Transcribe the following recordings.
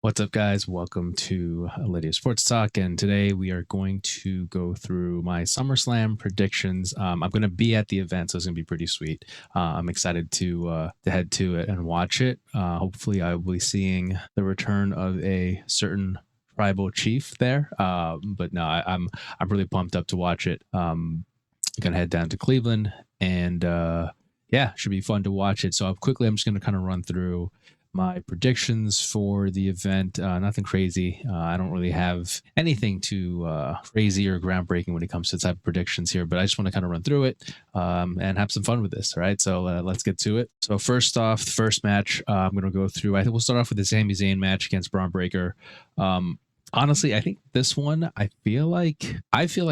What's up, guys? Welcome to Aledius Sports Talk, and today we are going to go through my SummerSlam predictions. I'm going to be at the event, so it's going to be pretty sweet. I'm excited to head to it and watch it. Hopefully, I will be seeing the return of a certain tribal chief there. But no, I'm really pumped up to watch it. Gonna head down to Cleveland, and yeah, should be fun to watch it. So I'm just going to kind of run through my predictions for the event. Nothing crazy. I don't really have anything too crazy or groundbreaking when it comes to type of predictions here, but I just want to kind of run through it and have some fun with this. All right, so let's get to it. So first off, the first match I'm going to go through. I think we'll start off with the Sami Zayn match against Bron Breakker. Honestly, I think this one, I feel like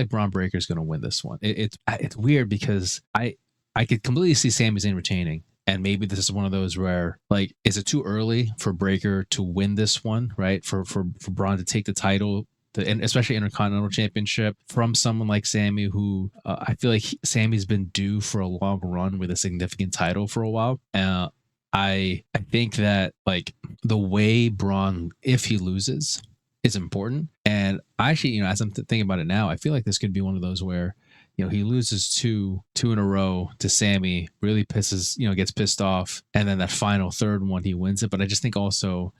Bron Breakker is going to win this one. It's weird because I could completely see Sami Zayn retaining. And maybe this is one of those where, like, is it too early for Breakker to win this one, right? For Braun to take the title, and especially Intercontinental Championship from someone like Sami, who I feel like Sami's been due for a long run with a significant title for a while. I think that, like, the way Braun, if he loses, is important. And actually, as I'm thinking about it now, I feel like this could be one of those where, he loses two in a row to Sami, really gets pissed off, and then that final third one he wins it. But I just think also,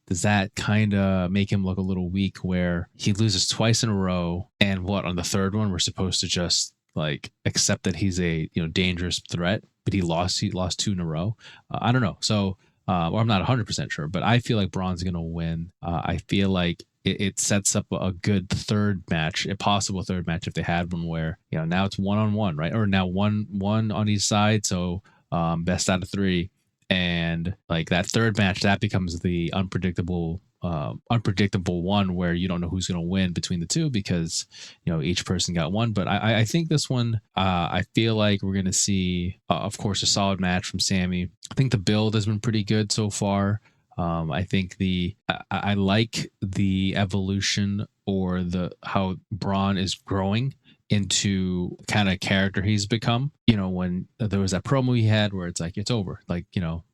does that kind of make him look a little weak where he loses twice in a row, and on the third one we're supposed to just like accept that he's a dangerous threat, but he lost two in a row. I don't know. So or I'm not 100% sure, but I feel like Braun's gonna win. I feel like it sets up a good third match, a possible third match if they had one where, now it's 1-on-1, right? Or now one on each side. So best out of three. And like that third match, that becomes the unpredictable one where you don't know who's going to win between the two because, each person got one. But I think this one, I feel like we're going to see, of course, a solid match from Sami. I think the build has been pretty good so far. I think I like the evolution or how Braun is growing into kind of character he's become. When there was that promo he had where it's like, it's over. Like,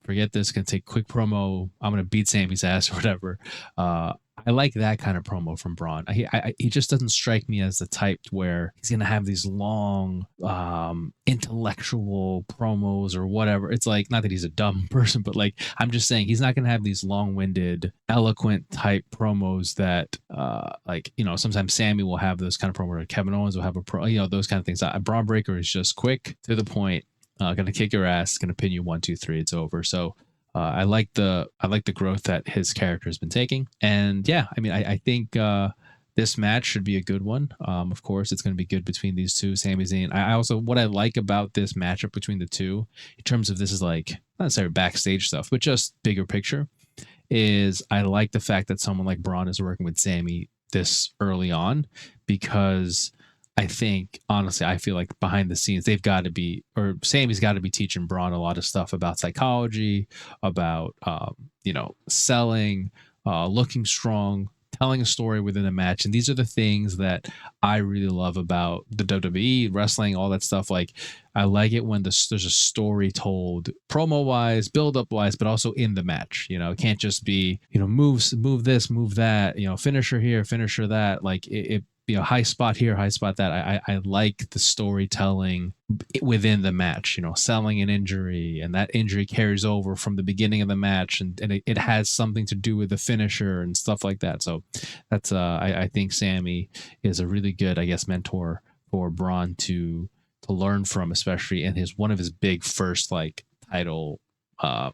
forget this, gonna take a quick promo. I'm gonna beat Sami's ass or whatever. I like that kind of promo from Braun. He just doesn't strike me as the type where he's gonna have these long intellectual promos or whatever. It's like, not that he's a dumb person, but like, I'm just saying he's not gonna have these long-winded, eloquent type promos that sometimes Sami will have those kind of promos, or Kevin Owens will have those kind of things. Braun Breakker is just quick to the point, gonna kick your ass, gonna pin you 1, 2, 3, it's over. So I like the growth that his character has been taking. And yeah, I think this match should be a good one. Of course, it's going to be good between these two, Sami Zayn. I also, what I like about this matchup between the two, in terms of this is like, not necessarily backstage stuff, but just bigger picture, is I like the fact that someone like Braun is working with Sami this early on, because I think, honestly, I feel like behind the scenes, Sami's got to be teaching Braun a lot of stuff about psychology, about, selling, looking strong, telling a story within a match. And these are the things that I really love about the WWE, wrestling, all that stuff. Like, I like it when there's a story told promo wise, build up wise, but also in the match. It can't just be, move this, move that, finisher here, finisher that. Like it high spot here, high spot that. I like the storytelling within the match, selling an injury, and that injury carries over from the beginning of the match, and it has something to do with the finisher and stuff like that. So that's I think Sami is a really good, I guess, mentor for Braun to learn from, especially in one of his big first like title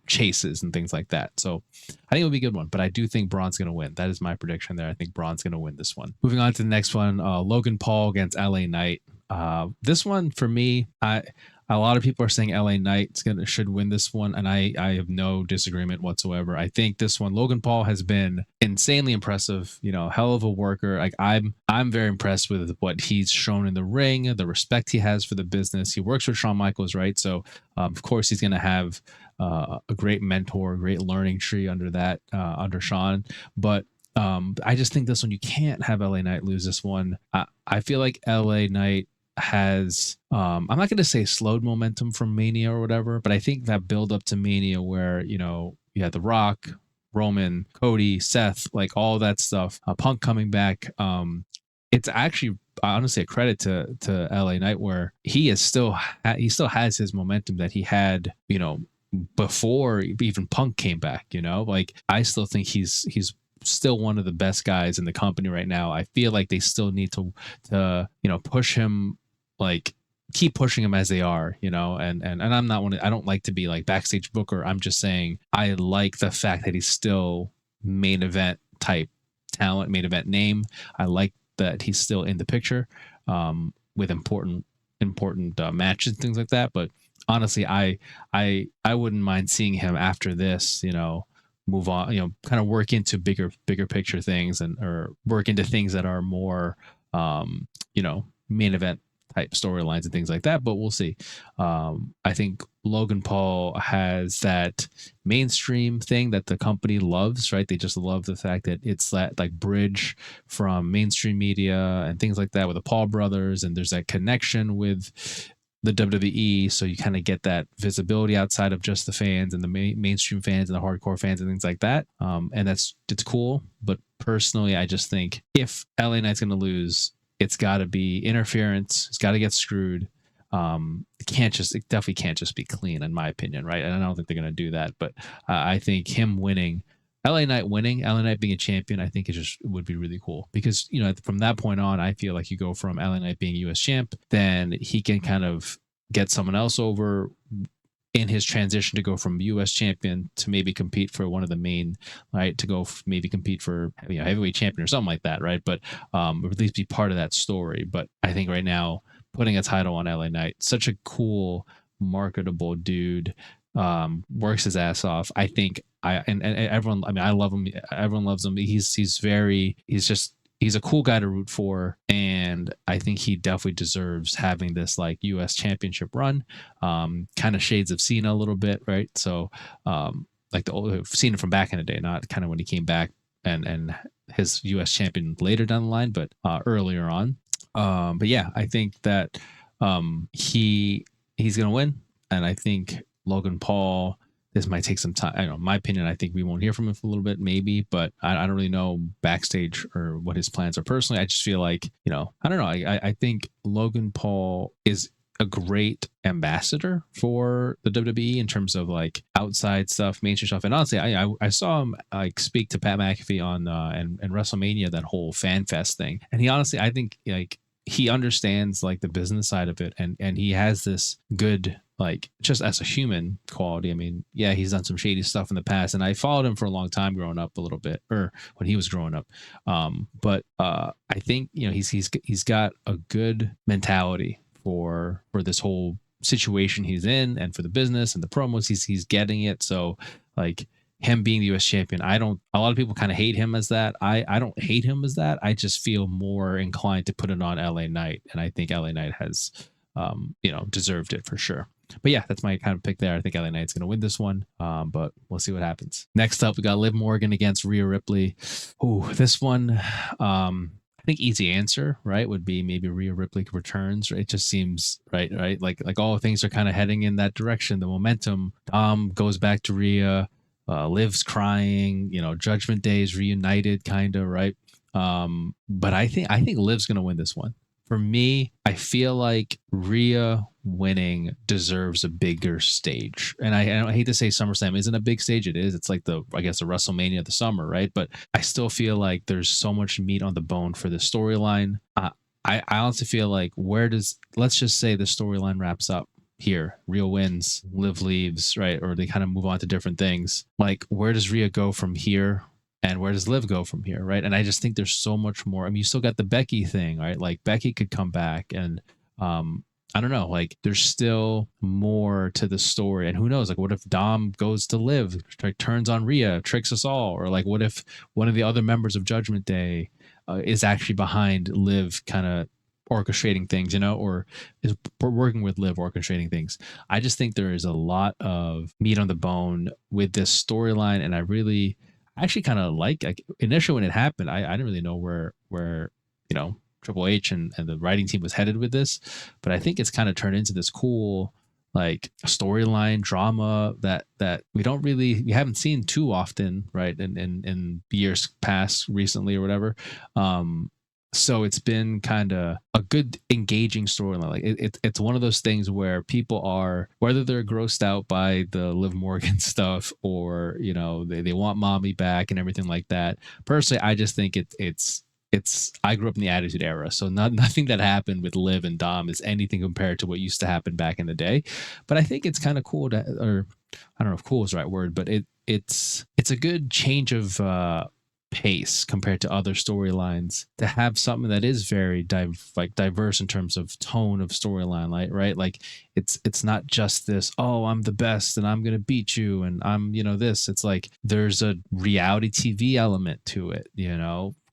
chases and things like that. So I think it'll be a good one, but I do think Braun's going to win. That is my prediction there. I think Braun's going to win this one. Moving on to the next one, Logan Paul against LA Knight. This one for me, a lot of people are saying LA Knight should win this one, and I have no disagreement whatsoever. I think this one, Logan Paul has been insanely impressive, hell of a worker. Like, I'm very impressed with what he's shown in the ring, the respect he has for the business. He works with Shawn Michaels, right? So of course he's going to have a great mentor, great learning tree under Shawn. But I just think this one, you can't have LA Knight lose this one. I feel like LA Knight has I'm not going to say slowed momentum from Mania or whatever, but I think that build up to Mania where you had The Rock, Roman, Cody, Seth, like all that stuff. Punk coming back. It's actually honestly a credit to LA Knight, where he still has his momentum that he had, before even Punk came back. Like I still think he's still one of the best guys in the company right now. I feel like they still need to push him, like keep pushing him as they are, and I'm not one. I don't like to be like backstage booker. I'm just saying I like the fact that he's still main event type talent, main event name. I like that he's still in the picture with important matches and things like that. But honestly, I wouldn't mind seeing him after this, move on, kind of work into bigger picture things or work into things that are more main event type storylines and things like that. But we'll see. I think Logan Paul has that mainstream thing that the company loves, right? They just love the fact that it's that like bridge from mainstream media and things like that with the Paul brothers, and there's that connection with the WWE, so you kind of get that visibility outside of just the fans and the mainstream fans and the hardcore fans and things like that. And it's cool. But personally, I just think if LA Knight's going to lose, it's got to be interference. It's got to get screwed. It definitely can't just be clean, in my opinion, right? And I don't think they're going to do that. But I think him winning, LA Knight being a champion, I think it would be really cool because, from that point on, I feel like you go from LA Knight being US champ, then he can kind of get someone else over in his transition to go from US champion to maybe compete for one of the main, right? To go maybe compete for heavyweight champion or something like that, right? But or at least be part of that story. But I think right now putting a title on LA Knight, such a cool, marketable dude, works his ass off. I think and everyone. I mean, I love him. Everyone loves him. He's a cool guy to root for, and I think he definitely deserves having this like U.S. championship run. Kind of shades of Cena a little bit, right? So, like the old Cena from back in the day, not kind of when he came back and his U.S. champion later down the line, but earlier on. But yeah, I think that he's gonna win, and I think Logan Paul. This might take some time. I don't know. In my opinion, I think we won't hear from him for a little bit, maybe, but I don't really know backstage or what his plans are personally. I just feel like, I don't know. I think Logan Paul is a great ambassador for the WWE in terms of like outside stuff, mainstream stuff. And honestly, I saw him like speak to Pat McAfee on and WrestleMania, that whole fan fest thing. And he honestly, I think like he understands like the business side of it, and he has this good, like, just as a human quality. I mean, yeah, he's done some shady stuff in the past, and I followed him for a long time growing up, a little bit, or when he was growing up. But I think he's got a good mentality for this whole situation he's in, and for the business and the promos. He's getting it. So like him being the US champion, a lot of people kind of hate him as that. I don't hate him as that. I just feel more inclined to put it on LA Knight, and I think LA Knight has deserved it for sure. But yeah, that's my kind of pick there. I think LA Knight's going to win this one, but we'll see what happens. Next up, we got Liv Morgan against Rhea Ripley. Ooh, this one, I think easy answer, right, would be maybe Rhea Ripley returns. Right? It just seems right. Like all things are kind of heading in that direction. The momentum goes back to Rhea. Liv's crying. Judgment Day is reunited, kind of, right? But I think Liv's going to win this one. For me, I feel like Rhea winning deserves a bigger stage. And I hate to say SummerSlam isn't a big stage. It is. It's like the WrestleMania of the summer, right? But I still feel like there's so much meat on the bone for the storyline. I honestly feel like let's just say the storyline wraps up here. Rhea wins, Liv leaves, right? Or they kind of move on to different things. Like, where does Rhea go from here? And where does Liv go from here, right? And I just think there's so much more. I mean, you still got the Becky thing, right? Like Becky could come back, and I don't know, like there's still more to the story. And who knows, like what if Dom goes to Liv, like, turns on Rhea, tricks us all? Or like what if one of the other members of Judgment Day is actually behind Liv kind of orchestrating things, or is working with Liv orchestrating things? I just think there is a lot of meat on the bone with this storyline, and I actually kind of like initially when it happened, I didn't really know where Triple H and the writing team was headed with this, but I think it's kind of turned into this cool like storyline drama that we haven't seen too often, right? In years past, recently or whatever. So it's been kind of a good engaging storyline. Like it's one of those things where people are, whether they're grossed out by the Liv Morgan stuff, or they want mommy back and everything like that. Personally, I just think it's I grew up in the Attitude Era, so nothing that happened with Liv and Dom is anything compared to what used to happen back in the day. But I think it's kind of cool to, or I don't know if cool is the right word, but it's a good change of pace compared to other storylines, to have something that is very diverse in terms of tone of storyline, right? Like it's not just this, oh, I'm the best and I'm gonna beat you and I'm this. It's like there's a reality TV element to it,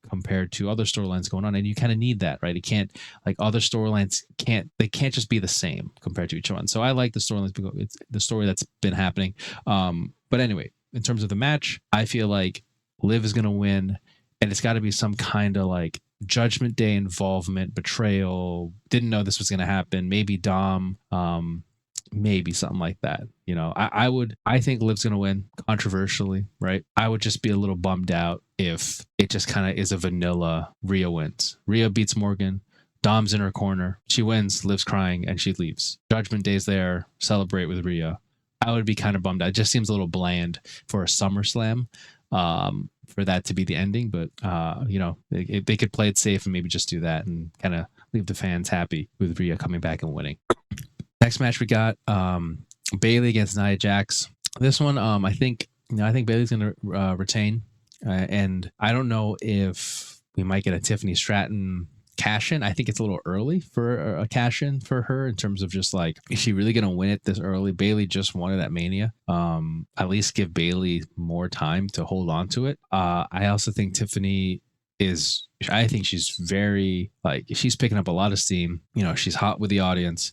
compared to other storylines going on, and you kind of need that, right? It can't, like, other storylines can't just be the same compared to each one. So I like the storylines because it's the story that's been happening. But anyway, in terms of the match, I feel like Liv is going to win, and it's got to be some kind of like Judgment Day involvement, betrayal. Didn't know this was going to happen. Maybe Dom, maybe something like that. I think Liv's going to win controversially, right? I would just be a little bummed out if it just kind of is a vanilla Rhea wins. Rhea beats Morgan. Dom's in her corner. She wins. Liv's crying and she leaves. Judgment Day's there. Celebrate with Rhea. I would be kind of bummed out. It just seems a little bland for a SummerSlam. For that to be the ending, but they could play it safe and maybe just do that and kind of leave the fans happy with Rhea coming back and winning. Next match we got Bayley against Nia Jax. This one, I think Bayley's going to retain, and I don't know if we might get a Tiffany Stratton cash in. I think it's a little early for a cash in for her in terms of just like, is she really going to win it this early? Bayley just won it at Mania. At least give Bayley more time to hold on to it. I also think Tiffany I think she's very, like, she's picking up a lot of steam. She's hot with the audience.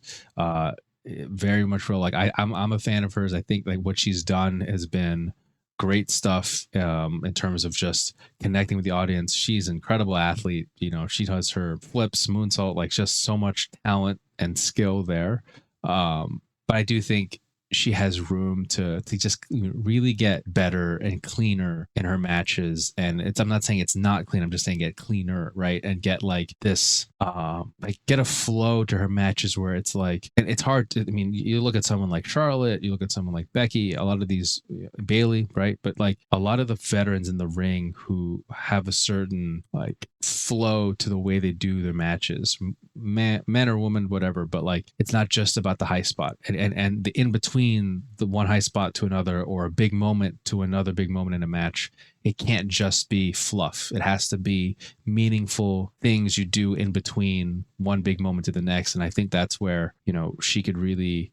Very much real. Like I'm a fan of hers. I think like what she's done has been great stuff in terms of just connecting with the audience. She's an incredible athlete. She does her flips, moonsault, like just so much talent and skill there. But I do think she has room to just really get better and cleaner in her matches. And I'm not saying it's not clean. I'm just saying get cleaner, right? And get like this, get a flow to her matches where it's like, and it's hard to, you look at someone like Charlotte, you look at someone like Becky, a lot of these, Bayley, right? But like a lot of the veterans in the ring who have a certain like flow to the way they do their matches, man or woman, whatever, but like it's not just about the high spot and the in between the one high spot to another, or a big moment to another big moment in a match. It can't just be fluff. It has to be meaningful things you do in between one big moment to the next. And I think that's where she could really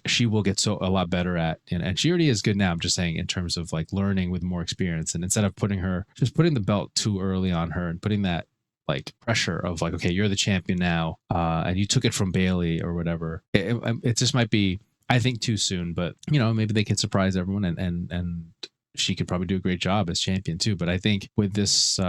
she will get a lot better at, and she already is good now. I'm just saying in terms of like learning with more experience, and instead of putting the belt too early on her and putting that like pressure of like, okay, you're the champion now, and you took it from Bayley or whatever. It just might be, I think, too soon, but maybe they could surprise everyone, and she could probably do a great job as champion too. But I think with this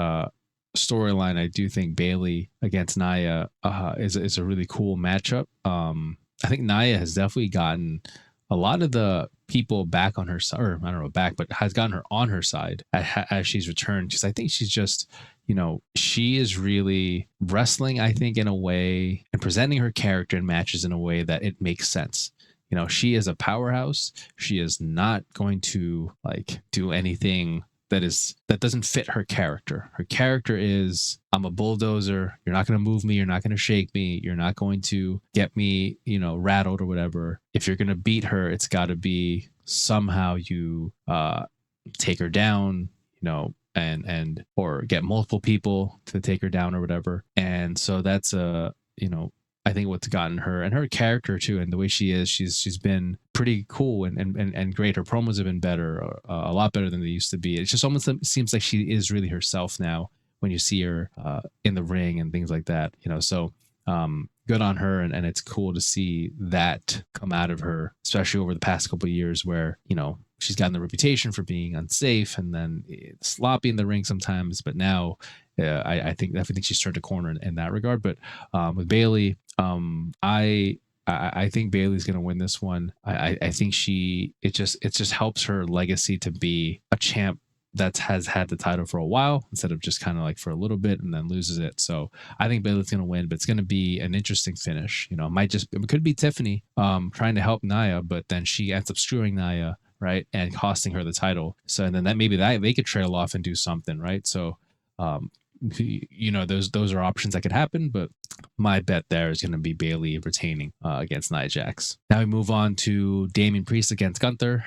storyline, I do think Bayley against Nia is a really cool matchup. I think Nia has definitely gotten a lot of the people back on her side, or I don't know back, but has gotten her on her side as she's returned. Because I think she's just, she is really wrestling, I think, in a way, and presenting her character in matches in a way that it makes sense. She is a powerhouse. She is not going to like do anything that doesn't fit her character. Her character is, I'm a bulldozer. You're not going to move me. You're not going to shake me. You're not going to get me, rattled or whatever. If you're going to beat her, it's got to be somehow you take her down, and or get multiple people to take her down or whatever. And so that's I think what's gotten her, and her character too, and the way she is, she's been pretty cool and great. Her promos have been better, a lot better than they used to be. It just almost seems like she is really herself now when you see her in the ring and things like that. So good on her, and it's cool to see that come out of her, especially over the past couple of years where she's gotten the reputation for being unsafe and then sloppy in the ring sometimes, but now I think she's turned a corner in that regard. But with Bayley, I I think Bayley's going to win this one. I think it just helps her legacy to be a champ that has had the title for a while instead of just kind of like for a little bit and then loses it. So I think Bayley's going to win, but it's going to be an interesting finish. You know, it could be Tiffany trying to help Nia, but then she ends up screwing Nia, right, and costing her the title. So and then that they could trail off and do something, right? So you know, those are options that could happen, but my bet there is going to be Bayley retaining against Nia Jax. Now we move on to Damian Priest against Gunther.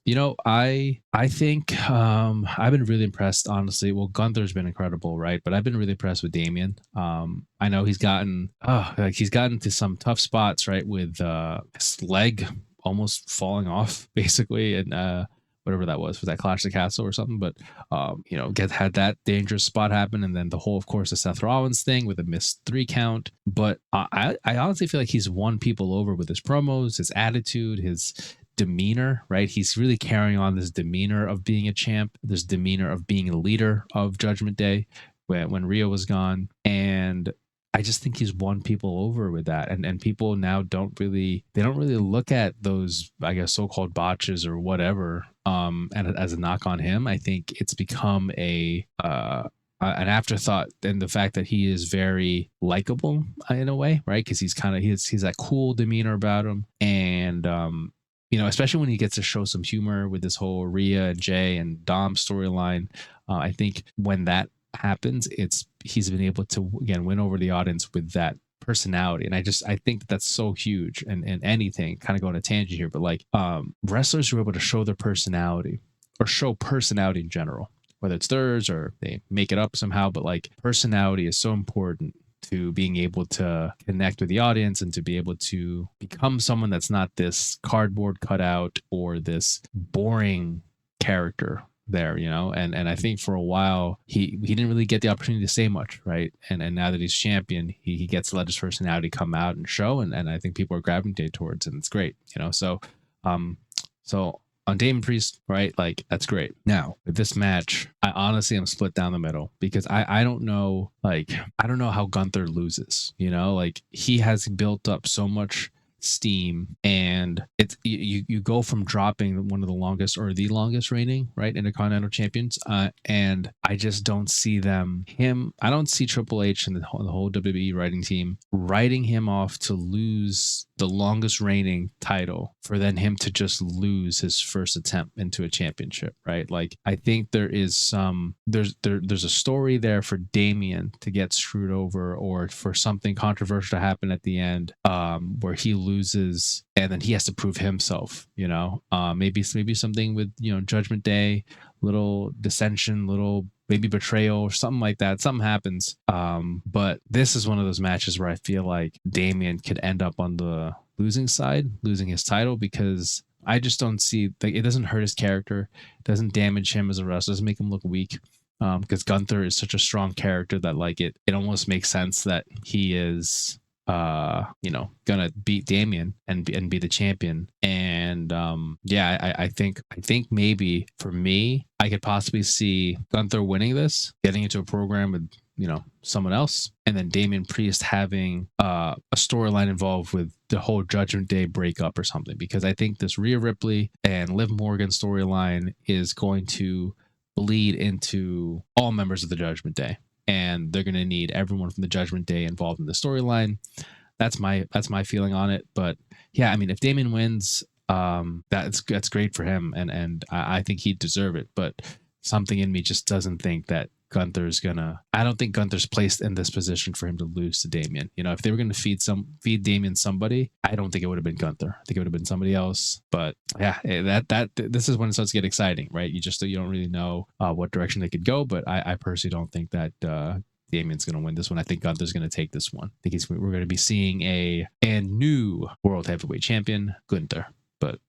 You know, I think I've been really impressed, honestly. Well, Gunther's been incredible, right? But I've been really impressed with Damian. I know he's gotten to some tough spots, right, with his leg almost falling off, basically, and whatever that was that Clash of the Castle or something. But you know, had that dangerous spot happen, and then the whole, of course, the Seth Rollins thing with a missed 3 count. But I honestly feel like he's won people over with his promos, his attitude, his demeanor, right? He's really carrying on this demeanor of being a champ, this demeanor of being a leader of Judgment Day when Rhea was gone. And I just think he's won people over with that. And people now don't really look at those, I guess, so-called botches or whatever and as a knock on him. I think it's become an afterthought, and the fact that he is very likable in a way, right? Because he's that cool demeanor about him. And you know, especially when he gets to show some humor with this whole Rhea and Jay and Dom storyline. I think when that happens, he's been able to again win over the audience with that personality. And I think that's so huge. And anything, kind of going on a tangent here, but like wrestlers who are able to show their personality or show personality in general, whether it's theirs or they make it up somehow, but like personality is so important to being able to connect with the audience and to be able to become someone that's not this cardboard cutout or this boring character there, you know. And I think for a while he didn't really get the opportunity to say much, right? And now that he's champion, he gets to let his personality come out and show, and I think people are gravitating towards, and it's great, you know. So on Damian Priest, right? Like, that's great. Now, with this match, I honestly am split down the middle because I don't know, like, I don't know how Gunther loses, you know? Like, he has built up so much steam, and it's you go from dropping one of the longest or the longest reigning, right, Intercontinental champions, and I just don't see I don't see Triple H and the whole WWE writing team writing him off to lose the longest reigning title for then him to just lose his first attempt into a championship, right? Like, I think there is there's a story there for Damian to get screwed over, or for something controversial to happen at the end, where he loses and then he has to prove himself, you know. Maybe something with, you know, Judgment Day, little dissension, little maybe betrayal or something like that. Something happens. But this is one of those matches where I feel like Damian could end up on the losing side, losing his title, because I just don't see, like, it doesn't hurt his character, it doesn't damage him as a wrestler, doesn't make him look weak. Because Gunther is such a strong character that, like, it almost makes sense that he is you know, gonna beat Damian and be the champion. And I think maybe for me, I could possibly see Gunther winning this, getting into a program with, you know, someone else, and then Damian Priest having a storyline involved with the whole Judgment Day breakup or something, because I think this Rhea Ripley and Liv Morgan storyline is going to bleed into all members of the Judgment Day, and they're going to need everyone from the Judgment Day involved in the storyline. That's my feeling on it. But yeah, I mean, if Damian wins, that's great for him, and I think he'd deserve it. But something in me just doesn't think that I don't think Gunther's placed in this position for him to lose to Damian. You know, if they were going to feed Damian somebody, I don't think it would have been Gunther. I think it would have been somebody else. But yeah, this is when it starts to get exciting, right? You don't really know what direction they could go. But I personally don't think that Damian's going to win this one. I think Gunther's going to take this one. I think we're going to be seeing a new world heavyweight champion, Gunther. But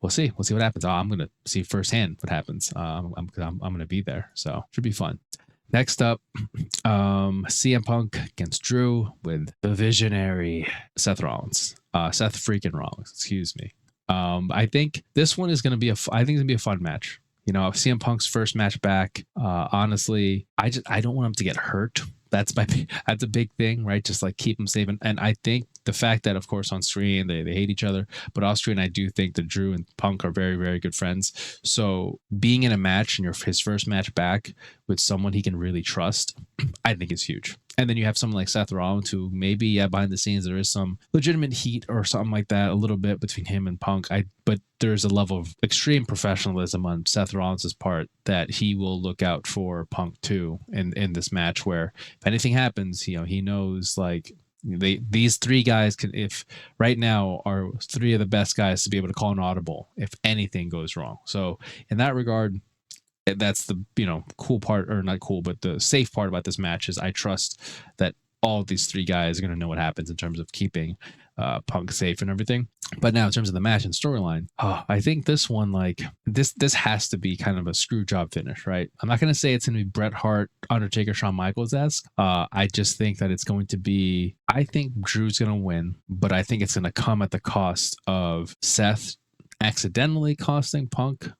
we'll see. We'll see what happens. I'm going to see firsthand what happens. I'm going to be there, so should be fun. Next up, CM Punk against Drew with the visionary Seth Rollins. Seth freaking Rollins, excuse me. I think this one is going to be a fun match. You know, CM Punk's first match back. Honestly, I don't want him to get hurt. That's that's a big thing, right? Just like keep them safe. And I think the fact that, of course, on screen they hate each other, but off screen I do think that Drew and Punk are very, very good friends. So being in a match and his first match back with someone he can really trust, I think is huge. And then you have someone like Seth Rollins, who maybe behind the scenes there is some legitimate heat or something like that, a little bit between him and Punk. But there's a level of extreme professionalism on Seth Rollins' part that he will look out for Punk too in this match, where if anything happens, he knows like these three guys can, if right now, are three of the best guys to be able to call an audible if anything goes wrong. So in that regard, that's the cool part, or not cool, but the safe part about this match is I trust that all of these three guys are going to know what happens in terms of keeping Punk safe and everything. But now in terms of the match and storyline, I think this one, like this has to be kind of a screw job finish, right? I'm not going to say it's going to be Bret Hart, Undertaker, Shawn Michaels-esque. I just think that it's going to be, I think Drew's going to win, but I think it's going to come at the cost of Seth accidentally costing Punk.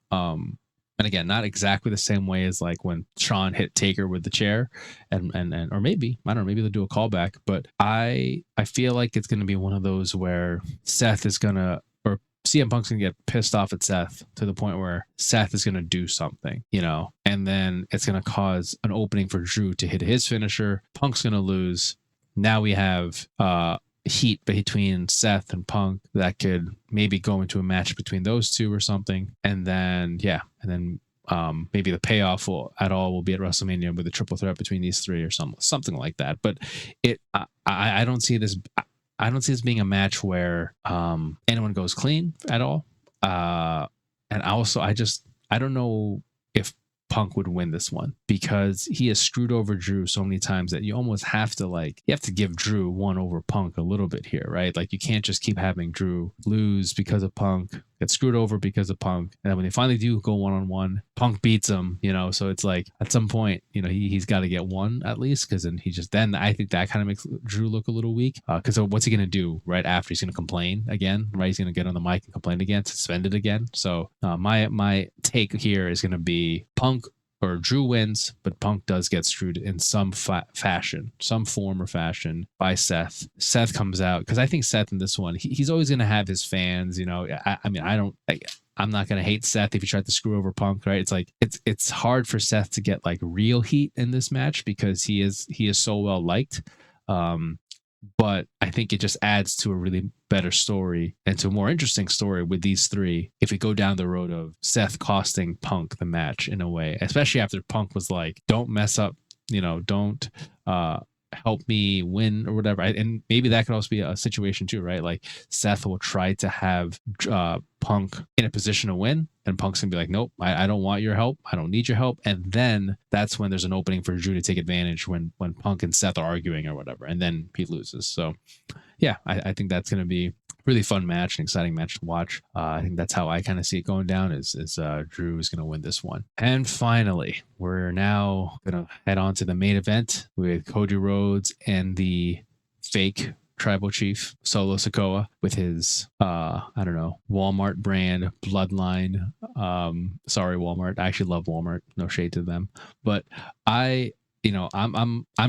And again, not exactly the same way as like when Shawn hit Taker with the chair, and or maybe, I don't know, maybe they'll do a callback, but I feel like it's going to be one of those where Seth is going to, or CM Punk's going to get pissed off at Seth to the point where Seth is going to do something, and then it's going to cause an opening for Drew to hit his finisher. Punk's going to lose. Now we have heat between Seth and Punk that could maybe go into a match between those two or something, and then maybe the payoff will be at WrestleMania with a triple threat between these three or something like that. But I don't see this. I don't see this being a match where anyone goes clean at all. And also, I don't know if Punk would win this one, because he has screwed over Drew so many times that you almost have to give Drew one over Punk a little bit here, right? Like, you can't just keep having Drew lose because of Punk, get screwed over because of Punk, and then when they finally do go one-on-one, Punk beats him, so it's like at some point, he's got to get one at least, because then I think that kind of makes Drew look a little weak, because what's he going to do right after? He's going to complain again, right? He's going to get on the mic and complain again, suspended again. So my take here is going to be Punk, or Drew wins, but Punk does get screwed in some fashion, some form or fashion, by Seth. Seth comes out, because I think Seth in this one, he's always going to have his fans. I'm not going to hate Seth if he tried to screw over Punk, right? It's like it's hard for Seth to get like real heat in this match because he is so well liked. But I think it just adds to a really better story and to a more interesting story with these three if we go down the road of Seth costing Punk the match in a way, especially after Punk was like, don't mess up, don't help me win or whatever. And maybe that could also be a situation too, right? Like, Seth will try to have Punk in a position to win, and Punk's gonna be like, nope, I don't want your help, I don't need your help. And then that's when there's an opening for Drew to take advantage, when Punk and Seth are arguing or whatever, and then he loses. So yeah, I think that's gonna be really fun match, an exciting match to watch. I think that's how I kind of see it going down, is Drew is going to win this one. And finally, we're now going to head on to the main event with Cody Rhodes and the fake tribal chief Solo Sikoa with his Walmart brand bloodline. Sorry, Walmart. I actually love Walmart. No shade to them, but I'm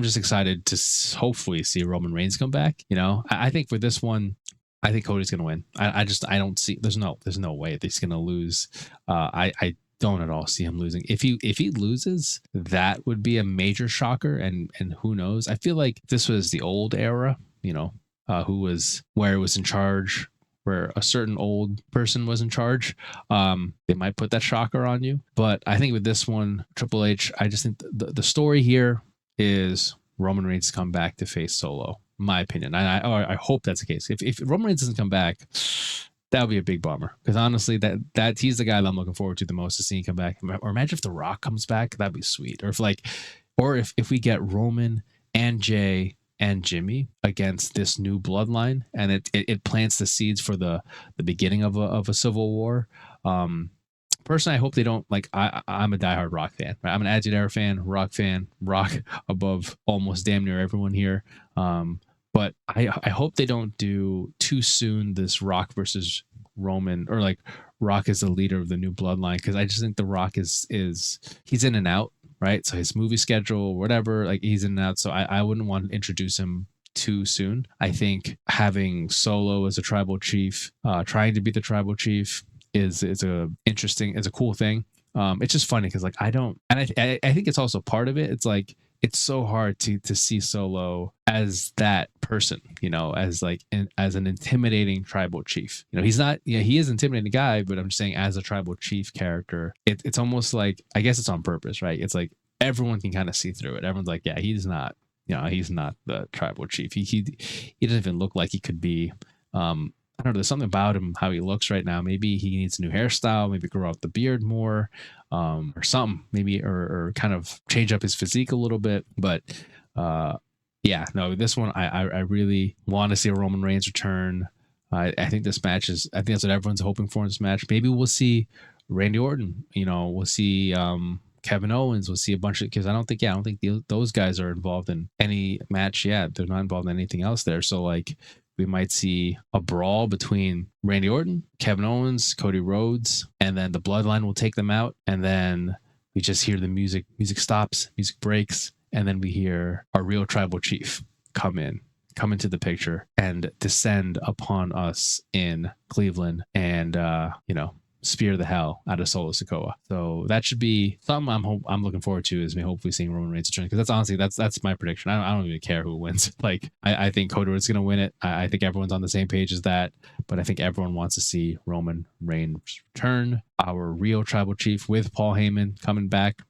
just excited to hopefully see Roman Reigns come back. I think for this one, I think Cody's going to win. I don't see, there's no way that he's going to lose. I don't at all see him losing. If he loses, that would be a major shocker. And who knows? I feel like this was the old era, where it was in charge, where a certain old person was in charge. They might put that shocker on you. But I think with this one, Triple H, I just think the story here is Roman Reigns come back to face Solo. My opinion. I hope that's the case. If Roman Reigns doesn't come back, that would be a big bummer, because honestly, that he's the guy that I'm looking forward to the most, to seeing him come back. Or imagine if The Rock comes back, that'd be sweet. Or if we get Roman and Jay and Jimmy against this new bloodline, and it plants the seeds for the beginning of a civil war. Personally, I hope they don't. I'm a diehard Rock fan, right? I'm an Attitude Era fan, Rock above almost damn near everyone here. But I hope they don't do too soon this Rock versus Roman, or Rock is the leader of the new bloodline, because I just think The Rock is he's in and out. right? So his movie schedule, whatever, like he's in and out. So I wouldn't want to introduce him too soon. I think having Solo as a tribal chief, trying to be the tribal chief, is a cool thing. It's just funny because like I don't, and I think it's also part of it. It's like it's so hard to see Solo as that person, as like as an intimidating tribal chief. He's not, he is an intimidating guy, but I'm just saying as a tribal chief character, it's almost like, I guess it's on purpose, right? It's like everyone can kind of see through it. Everyone's like, yeah, he's not, he's not the tribal chief. He doesn't even look like he could be. I don't know. There's something about him, how he looks right now. Maybe he needs a new hairstyle, maybe grow out the beard more, or something, maybe, or kind of change up his physique a little bit. But yeah, no, this one, I really want to see a Roman Reigns return. I think this match is, I think that's what everyone's hoping for in this match. Maybe we'll see Randy Orton, we'll see Kevin Owens, we'll see a bunch of, because I don't think those guys are involved in any match yet. They're not involved in anything else there. So like, we might see a brawl between Randy Orton, Kevin Owens, Cody Rhodes, and then the Bloodline will take them out. And then we just hear the music stops, music breaks, and then we hear our real tribal chief come into the picture and descend upon us in Cleveland and, spear the hell out of Solo Sikoa. So that should be something I'm looking forward to, is me hopefully seeing Roman Reigns return, because that's honestly that's my prediction. I don't even care who wins. Like I think Cody is going to win it. I think everyone's on the same page as that, but I think everyone wants to see Roman Reigns return, our real tribal chief, with Paul Heyman coming back,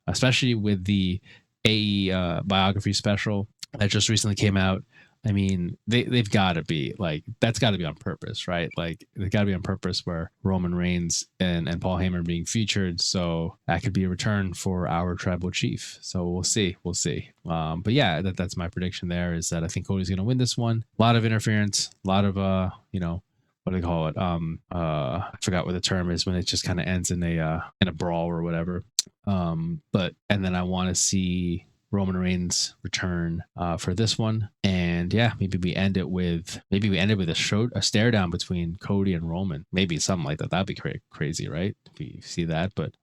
especially with the AE biography special that just recently came out. I mean, they've got to be like, that's got to be on purpose, right? Like they've got to be on purpose where Roman Reigns and Paul Heyman are being featured. So that could be a return for our tribal chief. So we'll see. But yeah, that's my prediction there, is that I think Cody's going to win this one. A lot of interference, a lot of, what do they call it? I forgot what the term is when it just kind of ends in a brawl or whatever. And then I want to see Roman Reigns return for this one, and yeah, maybe we end it with a stare down between Cody and Roman, maybe something like that. That'd be crazy, right? If you see that, but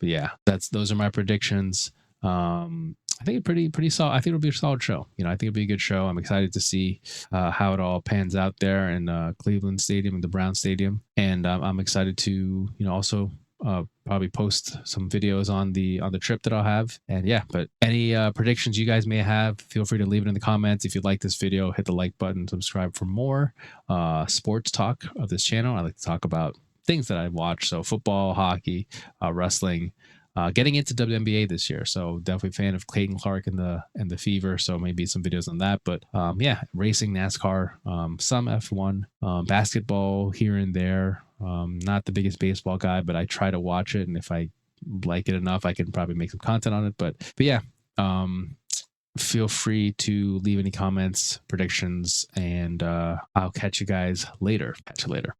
yeah, those are my predictions. I think pretty solid. I think it'll be a solid show. I think it'll be a good show. I'm excited to see how it all pans out there in Cleveland Stadium and the Brown Stadium, and I'm excited to also probably post some videos on the trip that I'll have. And yeah, but any predictions you guys may have, feel free to leave it in the comments. If you like this video, hit the like button, subscribe for more sports talk of this channel. I like to talk about things that I watch, so football, hockey, wrestling, getting into WNBA this year, so definitely a fan of Clayton Clark and the Fever, so maybe some videos on that. But yeah, racing, NASCAR, some F1, basketball here and there. Not the biggest baseball guy, but I try to watch it, and if I like it enough, I can probably make some content on it. But yeah, feel free to leave any comments, predictions, and I'll catch you guys later.